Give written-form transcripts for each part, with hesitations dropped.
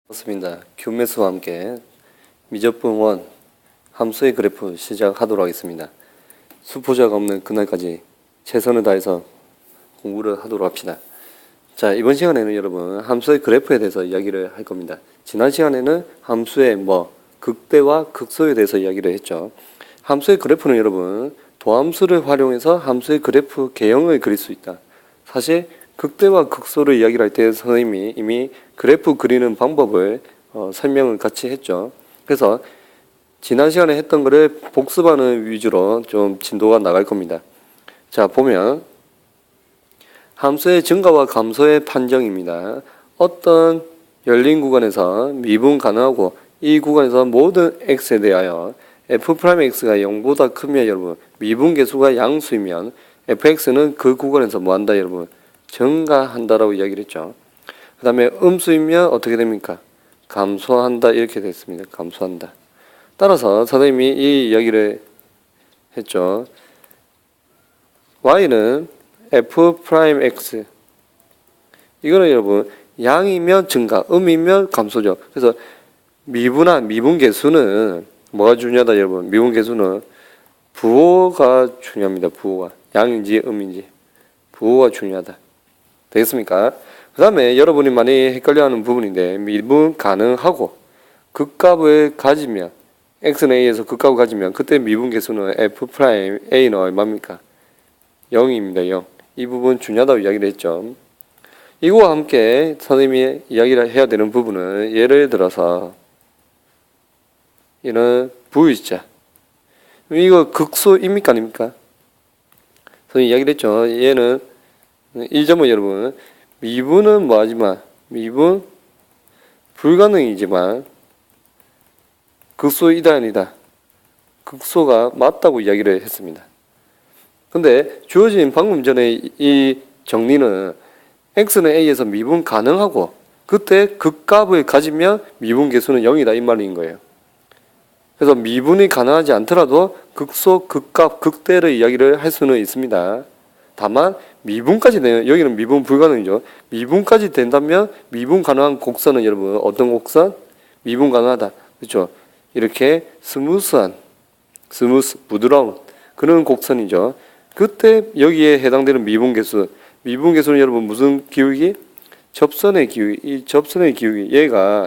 반갑습니다. 큐메스와 함께 미적분 1 함수의 그래프 시작하도록 하겠습니다. 수포자가 없는 그날까지 최선을 다해서 공부를 하도록 합시다. 자, 이번 시간에는 여러분 함수의 그래프에 대해서 이야기를 할 겁니다. 지난 시간에는 함수의 극대와 극소에 대해서 이야기를 했죠. 함수의 그래프는 여러분 도함수를 활용해서 함수의 그래프 개형을 그릴 수 있다. 사실 극대와 극소를 이야기를 할 때 선생님이 이미 그래프 그리는 방법을 설명을 같이 했죠. 그래서 지난 시간에 했던 거를 복습하는 위주로 좀 진도가 나갈 겁니다. 자, 보면 함수의 증가와 감소의 판정입니다. 어떤 열린 구간에서 미분 가능하고 이 구간에서 모든 x에 대하여 f'x가 0보다 크면 여러분 미분계수가 양수이면 fx는 그 구간에서 뭐한다 여러분? 증가한다라고 이야기를 했죠. 그 다음에 음수이면 어떻게 됩니까? 감소한다 이렇게 됐습니다. 감소한다. 따라서 선생님이 이 이야기를 했죠. y는 f'x 이거는 여러분 양이면 증가, 음이면 감소죠. 그래서 미분계수는 뭐가 중요하다 여러분? 미분계수는 부호가 중요합니다. 부호가 양인지 음인지 부호가 중요하다. 되겠습니까? 그 다음에 여러분이 많이 헷갈려하는 부분인데 미분 가능하고 극값을 가지면 x는 a에서 극값을 가지면 그때 미분계수는 f'a는 얼마입니까? 0입니다. 0. 이 부분 중요하다고 이야기를 했죠. 이거와 함께 선생님이 이야기를 해야 되는 부분은 예를 들어서 이는 부유자 이거 극소입니까 아닙니까? 선생님이 이야기를 했죠. 얘는 이 점은 여러분 미분은 뭐하지만 미분 불가능이지만 극소이다 아니다. 극소가 맞다고 이야기를 했습니다. 근데 주어진 방금 전에 이 정리는 x는 a에서 미분 가능하고 그때 극값을 가지면 미분계수는 0이다 이 말인 거예요. 그래서 미분이 가능하지 않더라도 극소, 극값, 극대를 이야기를 할 수는 있습니다. 다만 미분까지 되면 여기는 미분 불가능이죠. 미분까지 된다면 미분 가능한 곡선은 여러분 어떤 곡선? 미분 가능하다. 그렇죠? 이렇게 부드러운 그런 곡선이죠. 그때 여기에 해당되는 미분계수는 여러분 무슨 기울기? 접선의 기울기. 이 접선의 기울기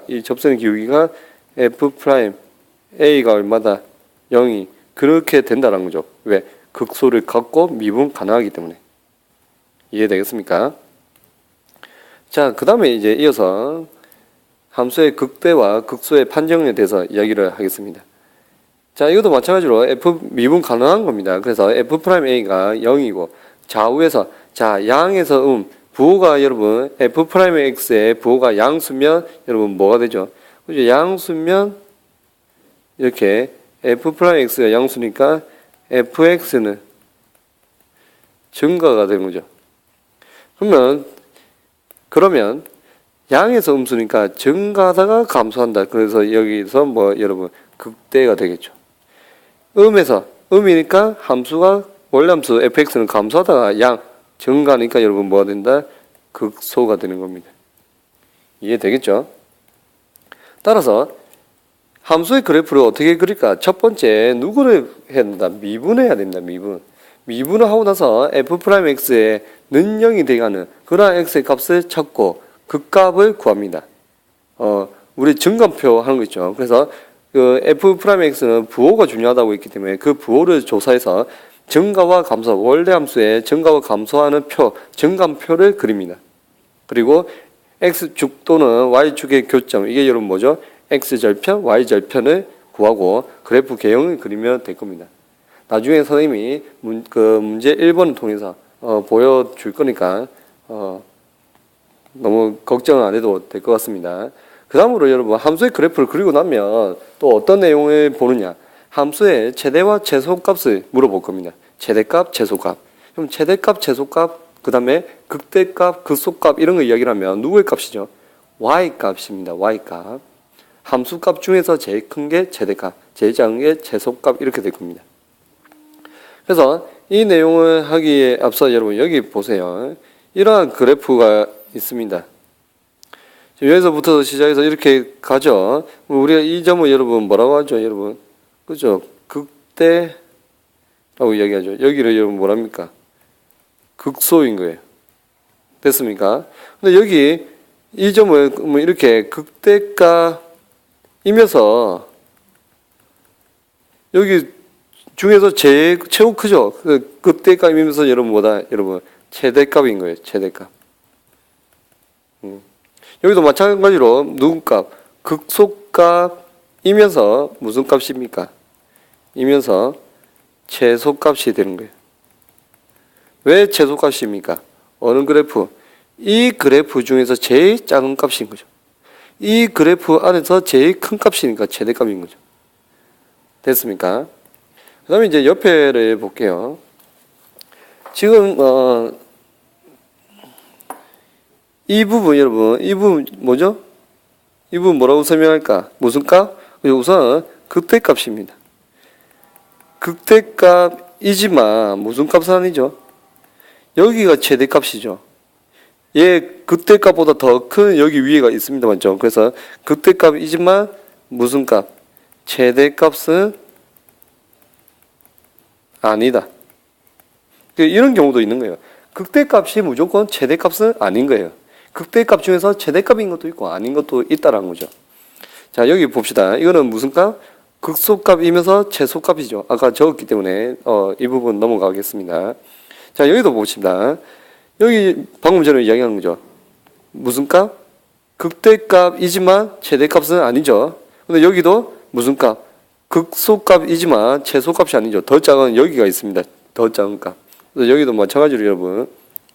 이 접선의 기울기가 f'a가 얼마다? 0이 그렇게 된다는 거죠. 왜? 극소를 갖고 미분 가능하기 때문에. 이해되겠습니까? 자, 그 다음에 이제 이어서 함수의 극대와 극소의 판정에 대해서 이야기를 하겠습니다. 자, 이것도 마찬가지로 미분 가능한 겁니다. 그래서 f'a가 0이고 좌우에서 양에서 부호가 여러분 f'x의 부호가 양수면 여러분 뭐가 되죠? 그죠? 양수면 이렇게 f'x가 양수니까 fx는 증가가 되는 거죠. 그러면 양에서 음수니까 증가하다가 감소한다. 그래서 여기서 여러분 극대가 되겠죠. 음이니까 함수가 원래 함수 fx는 감소하다가 양 증가하니까 여러분 뭐가 된다? 극소가 되는 겁니다. 이해되겠죠? 따라서 함수의 그래프를 어떻게 그릴까? 첫 번째 누구를 해야 된다? 미분해야 됩니다. 미분을 하고 나서 f'x의 는 0이 되가는 그러한 x의 값을 찾고 그 값을 구합니다. 우리 증감표 하는 거 있죠. 그래서 그 f'x는 부호가 중요하다고 했기 때문에 그 부호를 조사해서 증가와 감소, 원래 함수의 증가와 감소하는 증감표를 그립니다. 그리고 x축 또는 y축의 교점, 이게 여러분 뭐죠? x절편, y절편을 구하고 그래프 개형을 그리면 될 겁니다. 나중에 선생님이 문제 1번을 통해서 보여줄 거니까 너무 걱정 안 해도 될 것 같습니다. 그 다음으로 여러분 함수의 그래프를 그리고 나면 또 어떤 내용을 보느냐? 함수의 최대와 최소값을 물어볼 겁니다. 최대값, 최소값. 그럼 최대값, 최소값, 그 다음에 극대값, 극소값 이런 거 이야기를 하면 누구의 값이죠? y값입니다. y값. 함수값 중에서 제일 큰 게 최대값, 제일 작은 게 최소값 이렇게 될 겁니다. 그래서 이 내용을 하기에 앞서 여러분 여기 보세요. 이러한 그래프가 있습니다. 여기서부터 시작해서 이렇게 가죠. 우리가 이 점을 여러분 뭐라고 하죠, 여러분? 그죠? 극대라고 이야기하죠. 여기를 여러분 뭐랍니까? 극소인 거예요. 됐습니까? 근데 여기 이 점을 뭐 이렇게 극대값이면서 여기 중에서 최고 크죠? 그 극대값이면서 여러분 뭐다? 여러분 최대값인 거예요. 최대값. 여기도 마찬가지로 누구 값? 극소값이면서 무슨 값입니까? 이면서 최소값이 되는 거예요. 왜 최소값입니까? 어느 그래프? 이 그래프 중에서 제일 작은 값인 거죠. 이 그래프 안에서 제일 큰 값이니까 최대값인 거죠. 됐습니까? 그 다음에 이제 옆에를 볼게요. 지금 이 부분 여러분, 이 부분 뭐죠? 이 부분 뭐라고 설명할까? 무슨 값? 우선 극대값입니다. 극대값이지만 무슨 값은 아니죠? 여기가 최대값이죠. 얘 극대값보다 더 큰 여기 위에가 있습니다. 맞죠? 그래서 극대값이지만 무슨 값? 최대값은 아니다. 이런 경우도 있는 거예요. 극대값이 무조건 최대값은 아닌 거예요. 극대값 중에서 최대값인 것도 있고 아닌 것도 있다라는 거죠. 자, 여기 봅시다. 이거는 무슨 값? 극소값이면서 최소값이죠. 아까 적었기 때문에 이 부분 넘어가겠습니다. 자, 여기도 봅시다. 여기 방금 전에 이야기한 거죠. 무슨 값? 극대값이지만 최대값은 아니죠. 근데 여기도 무슨 값? 극소값이지만 최소값이 아니죠. 더 작은 여기가 있습니다. 더 작은 값. 그래서 여기도 마찬가지로 여러분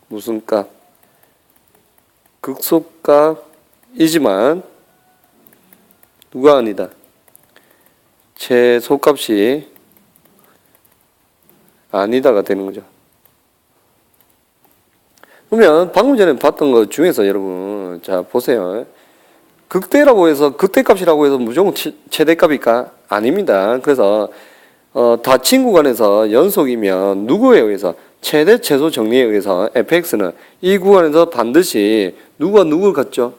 무슨 값? 극소값이지만 누가 아니다? 최소값이 아니다가 되는 거죠. 그러면 방금 전에 봤던 것 중에서 여러분 자 보세요. 극대라고 해서 극대값이라고 해서 무조건 최대값일까? 아닙니다. 그래서 닫힌 구간에서 연속이면 누구에 의해서 최대 최소 정리에 의해서 fx는 이 구간에서 반드시 누가 누구를 갖죠?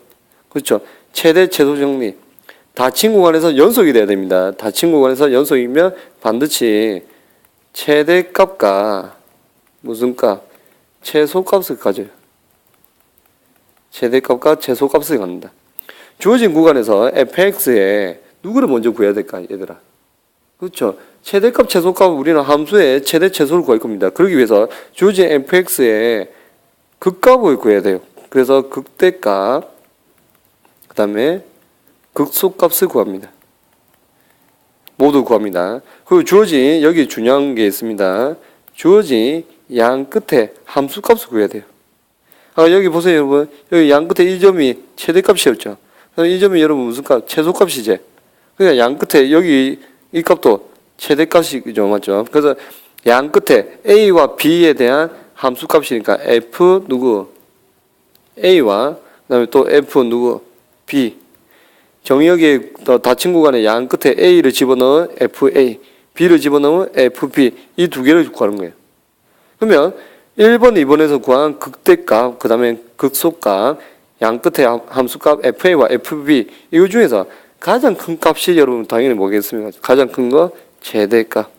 그렇죠. 최대 최소 정리. 닫힌 구간에서 연속이 돼야 됩니다. 닫힌 구간에서 연속이면 반드시 최대값과 무슨 값? 최소값을 가져요. 최대값과 최소값을 갖는다. 주어진 구간에서 fx에 누구를 먼저 구해야 될까, 얘들아? 그렇죠. 최대값, 최소값 우리는 함수의 최대, 최소를 구할 겁니다. 그러기 위해서 주어진 fx의 극값을 구해야 돼요. 그래서 극대값, 그 다음에 극소값을 구합니다. 모두 구합니다. 그리고 주어진 여기 중요한 게 있습니다. 주어진 양 끝에 함수값을 구해야 돼요. 여기 보세요, 여러분. 여기 양 끝에 1점이 최대값이었죠. 이 점이 여러분 무슨 값? 최소값이지. 그러니까 양 끝에 여기 이 값도 최대값이죠, 맞죠? 그래서 양 끝에 a와 b에 대한 함수값이니까 f 누구? a와 그다음에 또 f 누구? b. 정의역에 닫힌 구간에 양 끝에 a를 집어넣은 fa, b를 집어넣은 fb 이 두 개를 구하는 거예요. 그러면 1번, 2번에서 구한 극대값, 그 다음에 극소값, 양 끝에 함수값 fa와 fb 이거 중에서 가장 큰 값이 여러분 당연히 뭐겠습니까? 가장 큰 거 최대값.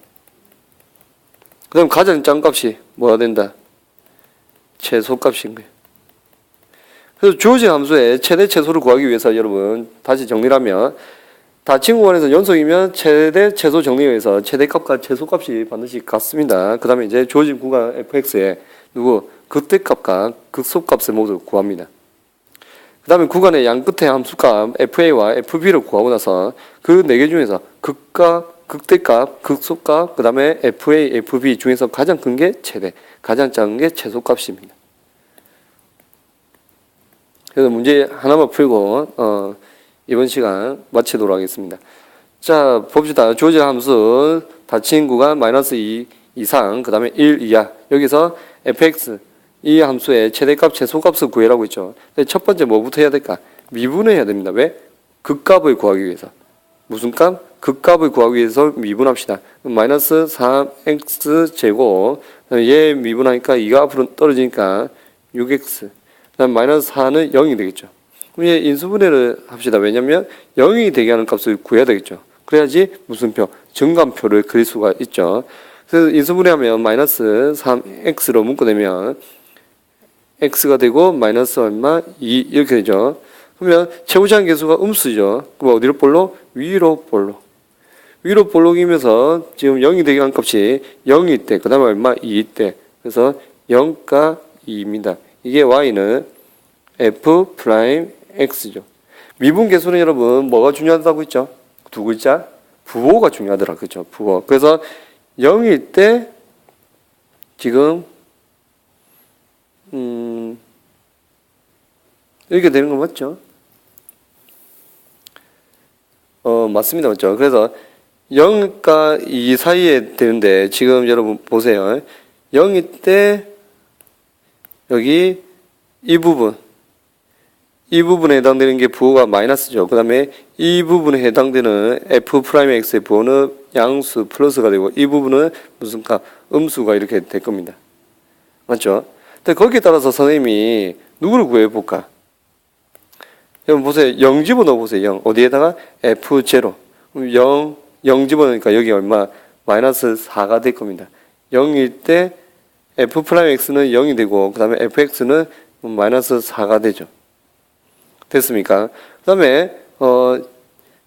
그 다음 가장 작은 값이 뭐가 된다? 최소값인 거예요. 그래서 주어진 함수의 최대 최소를 구하기 위해서 여러분 다시 정리를 하면 닫힌 구간에서 연속이면 최대 최소 정리에 의해서 최대값과 최소값이 반드시 같습니다. 그 다음에 이제 주어진 구간 fx에 누구? 극대값과 극소값을 모두 구합니다. 그 다음에 구간의 양 끝에 함수값 fa와 fb를 구하고 나서 그 네 개 중에서 극값, 극대값, 극소값, 그 다음에 fa, fb 중에서 가장 큰 게 최대, 가장 작은 게 최소값입니다. 그래서 문제 하나만 풀고 이번 시간 마치도록 하겠습니다. 자, 봅시다. 주어진 함수 닫힌 구간 마이너스 2 이상, 그 다음에 1 이하. 여기서 fx 이 함수의 최대값, 최소값을 구해라고 했죠. 근데 첫 번째 뭐부터 해야 될까? 미분해야 됩니다. 왜? 극값을 구하기 위해서. 무슨 값? 극값을 구하기 위해서 미분합시다. 마이너스 3x 제곱. 얘 미분하니까 2가 앞으로 떨어지니까 6x. 그 다음 마이너스 4는 0이 되겠죠. 그럼 얘 인수분해를 합시다. 왜냐면 0이 되게 하는 값을 구해야 되겠죠. 그래야지 무슨 표? 증감표를 그릴 수가 있죠. 그래서 인수분해하면 마이너스 3x로 묶어내면 x가 되고 마이너스 얼마? 2 이렇게 되죠. 그러면 최고차항 계수가 음수죠. 그럼 어디로 볼록? 위로 볼록. 위로 볼록이면서 지금 0이 되게 하는 값이 0일 때, 그 다음에 얼마? 2일 때. 그래서 0가 2입니다. 이게 y는 f 프라임 x죠. 미분 계수는 여러분 뭐가 중요하다고 했죠? 두 글자? 부호가 중요하더라. 그죠? 부호. 그래서 0일 때 지금 이렇게 되는 거 맞죠? 맞습니다. 맞죠? 그래서 0과 2 사이에 되는데 지금 여러분 보세요. 0일 때 여기 이 부분에 해당되는 게 부호가 마이너스죠. 그 다음에 이 부분에 해당되는 f 프라임 x의 부호는 양수 플러스가 되고 이 부분은 무슨 값? 음수가 이렇게 될 겁니다. 맞죠? 근데 거기에 따라서 선생님이 누구를 구해볼까? 여러분 보세요. 0 집어넣어 보세요. 0. 어디에다가? f0. 0 집어넣으니까 여기 얼마? 마이너스 4가 될 겁니다. 0일 때 f 프라임 x는 0이 되고 그 다음에 fx는 마이너스 4가 되죠. 됐습니까? 그 다음에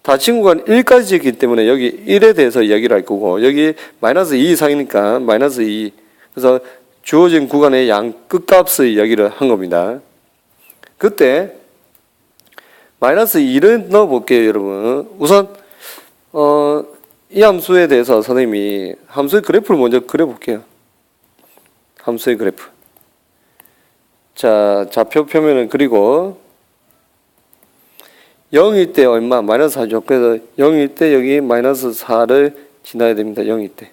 다친구가 1까지 있기 때문에 여기 1에 대해서 이야기를 할 거고 여기 마이너스 2 이상이니까 마이너스 2. 그래서 주어진 구간의 양 끝값의 이야기를 한 겁니다. 그때 마이너스 2를 넣어 볼게요, 여러분. 우선 이 함수에 대해서 선생님이 함수의 그래프를 먼저 그려볼게요. 함수의 그래프. 자, 좌표 표면을 그리고 0일 때 얼마? 마이너스 4죠. 그래서 0일 때 여기 마이너스 4를 지나야 됩니다. 0일 때.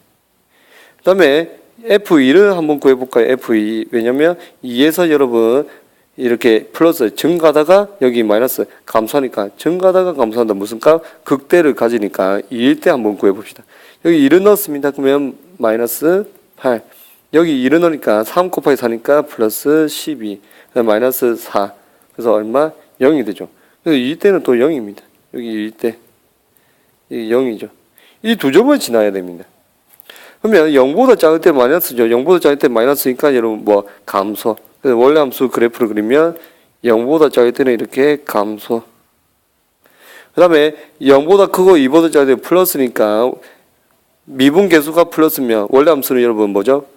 그 다음에 F2를 한번 구해볼까요? F2. 왜냐면 2에서 여러분 이렇게 플러스 증가하다가 여기 마이너스 감소하니까 증가하다가 감소한다. 무슨 값? 극대를 가지니까 2일 때 한번 구해봅시다. 여기 1을 넣었습니다. 그러면 마이너스 8. 여기 1을 넣으니까 3 곱하기 4니까 플러스 12. 마이너스 4. 그래서 얼마? 0이 되죠. 그래서 2일 때는 또 0입니다. 여기 2일 때. 이게 0이죠. 이 두 점을 지나야 됩니다. 그러면 0보다 작을 때 마이너스죠. 0보다 작을 때 마이너스니까 여러분 뭐 감소. 그래서 원래 함수 그래프를 그리면 0보다 작을 때는 이렇게 감소. 그 다음에 0보다 크고 2보다 작을 때 플러스니까 미분 계수가 플러스면 원래 함수는 여러분 뭐죠?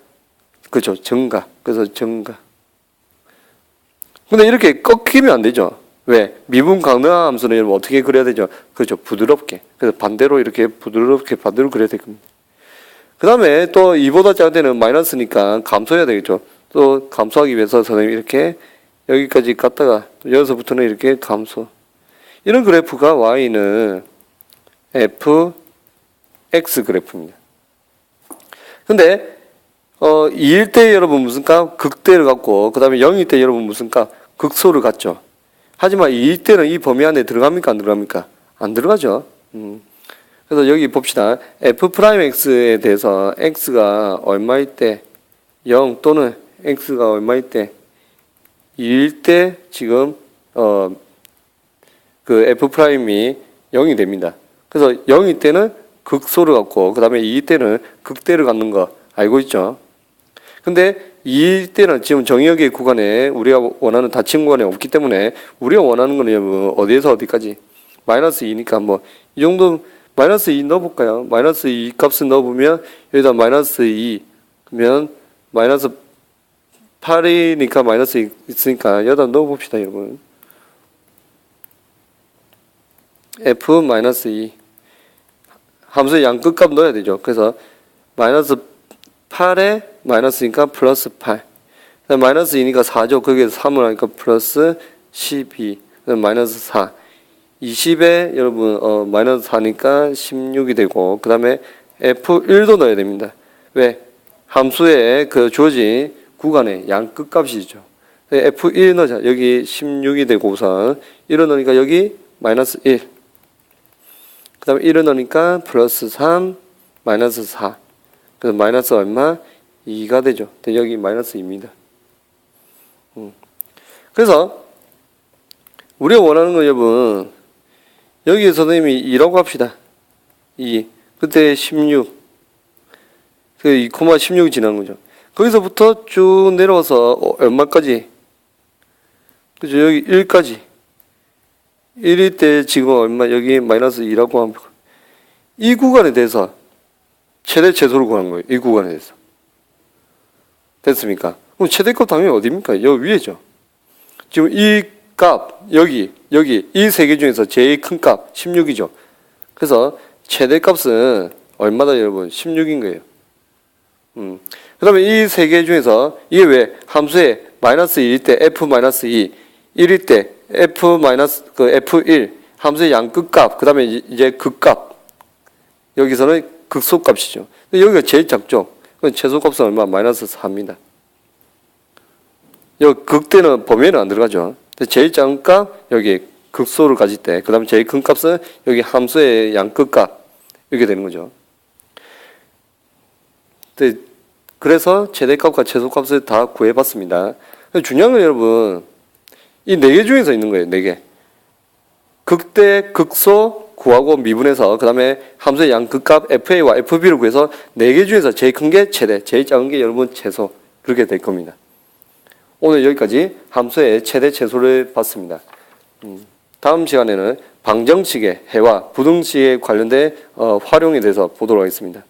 그렇죠. 증가. 그래서 증가. 근데 이렇게 꺾이면 안 되죠. 왜? 미분 강등한 함수는 여러분 어떻게 그려야 되죠? 그렇죠. 부드럽게. 그래서 반대로 이렇게 부드럽게 반대로 그려야 될 겁니다. 그 다음에 또 2보다 작을 때는 마이너스니까 감소해야 되겠죠. 또 감소하기 위해서 선생님이 이렇게 여기까지 갔다가 또 여기서부터는 이렇게 감소. 이런 그래프가 y는 fx 그래프입니다. 근데 2일 때 여러분 무슨 값? 극대를 갖고 그 다음에 0일 때 여러분 무슨 값? 극소를 갖죠. 하지만 2일 때는 이 범위 안에 들어갑니까? 안 들어갑니까? 안 들어가죠. 그래서 여기 봅시다. f'x에 대해서 x가 얼마일 때 0 또는 x가 얼마일 때 2일 때 지금 그 f'이 0이 됩니다. 그래서 0일 때는 극소를 갖고 그 다음에 2일 때는 극대를 갖는 거 알고 있죠. 근데 2일 때는 지금 정의역의 구간에 우리가 원하는 닫힌 구간에 없기 때문에 우리가 원하는 거는 어디에서 어디까지? 마이너스 2니까 뭐 이 정도 마이너스 2 넣어볼까요? 마이너스 2 값을 넣어보면 여기다 마이너스 2 그러면 마이너스 8이니까 마이너스 있으니까 여기다 넣어봅시다 여러분. f-2 함수의 양 끝값 넣어야 되죠. 그래서 마이너스 8에 마이너스니까 플러스 8 마이너스 2니까 4죠. 거기에서 3을 하니까 플러스 12 마이너스 4 20에 여러분 마이너스 4니까 16이 되고 그 다음에 f1도 넣어야 됩니다. 왜? 함수의 그 주어진 구간의 양 끝값이죠. f1 넣자. 여기 16이 되고 우선 1을 넣으니까 여기 마이너스 1 그 다음에 1을 넣으니까 플러스 3 마이너스 4 그래서 마이너스 얼마? 2가 되죠. 여기 마이너스 2입니다. 그래서 우리가 원하는 건 여러분, 여기에 선생님이 2라고 합시다. 2. 그때 16. 그 2,16이 지난 거죠. 거기서부터 쭉 내려와서 얼마까지? 그죠? 여기 1까지. 1일 때 지금 얼마? 여기 마이너스 2라고 하면 이 구간에 대해서 최대 최소를 구하는 거예요. 이 구간에 대해서. 됐습니까? 그럼 최대값 당연히 어디입니까? 여기 위에죠. 지금 이 값, 여기 이 세 개 중에서 제일 큰 값 16이죠. 그래서 최대값은 얼마다 여러분? 16인 거예요. 그 다음에 이 세 개 중에서 이게 왜 함수에 마이너스 1일 때 f 마이너스 2, 1일 때 f 마이너스 그 f1 함수의 양끝값, 그 다음에 이제 극값, 여기서는 극소값이죠. 여기가 제일 작죠. 그럼 최소값은 얼마? 마이너스 4입니다. 여기 극대는 범위에는 안 들어가죠. 제일 작은 값 여기 극소를 가질 때, 그 다음에 제일 큰 값은 여기 함수의 양끝값 이렇게 되는 거죠. 그래서 최대값과 최소값을 다 구해봤습니다. 중요한 건 여러분, 이 네 개 중에서 있는 거예요. 네 개. 극대, 극소 구하고 미분해서 그 다음에 함수의 양극값 FA와 FB를 구해서 네 개 중에서 제일 큰 게 최대, 제일 작은 게 여러분 최소. 그렇게 될 겁니다. 오늘 여기까지 함수의 최대 최소를 봤습니다. 다음 시간에는 방정식의 해와 부등식에 관련된 활용에 대해서 보도록 하겠습니다.